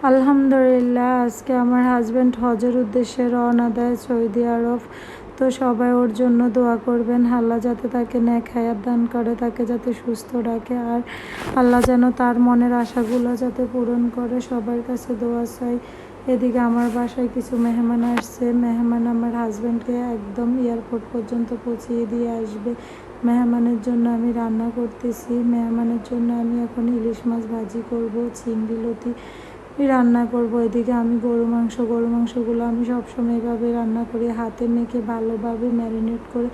আলহামদুলিল্লাহ, আজকে আমার হাজব্যান্ড হজের উদ্দেশ্যে রওনা দেয় সৌদি আরব। তো সবাই ওর জন্য দোয়া করবেন, আল্লাহ যাতে তাকে নেক হায়াত দান করে, তাকে যাতে সুস্থ রাখে, আর আল্লাহ যেন তার মনের আশাগুলো যাতে পূরণ করে। সবার কাছে দোয়া চাই। এদিকে আমার বাসায় কিছু মেহমান আসছে। মেহমান আমার হাজব্যান্ডকে একদম এয়ারপোর্ট পর্যন্ত পৌঁছিয়ে দিয়ে আসবে। মেহমানের জন্য আমি রান্না করতেছি। মেহমানের জন্য আমি এখন ইলিশ মাছ ভাজি করব, চিংড়ি লতি রান্না করব। এদিকে আমি গরু মাংসগুলো আমি সবসময় এভাবে রান্না করি, হাতে মেখে ভালোভাবে ম্যারিনেট করে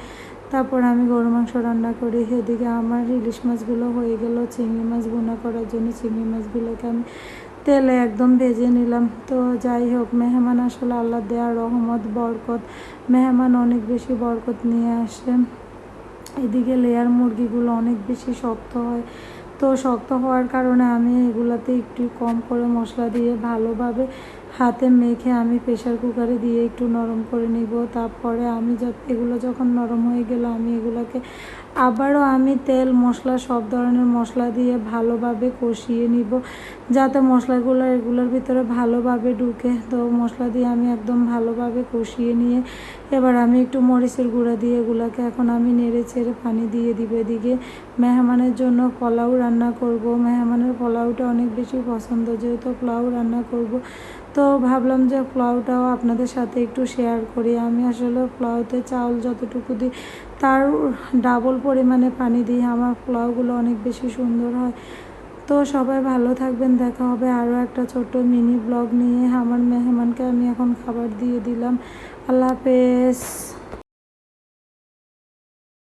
তারপর আমি গরু মাংস রান্না করি। এদিকে আমার ইলিশ মাছগুলো হয়ে গেল। চিংড়ি মাছ ভুনা করার জন্য চিংড়ি মাছগুলোকে আমি তেলে একদম ভেজে নিলাম। তো যাই হোক, মেহমান আসলে আল্লাহ দেয়া রহমত, বরকত। মেহমান অনেক বেশি বরকত নিয়ে আসে। এদিকে লেয়ার মুরগিগুলো অনেক বেশি শক্ত হয়। তো শক্ত হওয়ার কারণে আমি এগুলাতে একটু কম করে মশলা দিয়ে ভালোভাবে হাতে মেখে আমি প্রেশার কুকারে দিয়ে একটু নরম করে নিব। তারপরে আমি এগুলো যখন নরম হয়ে গেল, আমি এগুলোকে আবারও আমি তেল মশলা সব ধরনের মশলা দিয়ে ভালোভাবে কষিয়ে নিব, যাতে মশলাগুলো এগুলোর ভিতরে ভালোভাবে ঢুকে। তো মশলা দিয়ে আমি একদম ভালোভাবে কষিয়ে নিয়ে এবার আমি একটু মরিচের গুঁড়া দিয়ে এগুলোকে এখন আমি নেড়ে ছেড়ে পানি দিয়ে দিব। এদিকে মেহমানের জন্য পোলাও রান্না করব। মেহমানের পোলাওটা অনেক বেশি পছন্দ, যেহেতু পোলাও রান্না করব তো ভাবলাম যে পোলাওটাও আপনাদের সাথে একটু শেয়ার করি। আমি আসলে পোলাওতে চাউল যতটুকু দিই তার ডাবল পরিমাণে পানি দিই। আমার পোলাওগুলো অনেক বেশি সুন্দর হয়। তো সবাই ভালো থাকবেন, দেখা হবে আরও একটা ছোট্ট মিনি ব্লগ নিয়ে। আমার মেহমানকে আমি এখন খাবার দিয়ে দিলাম। আল্লাহ হাফেজ।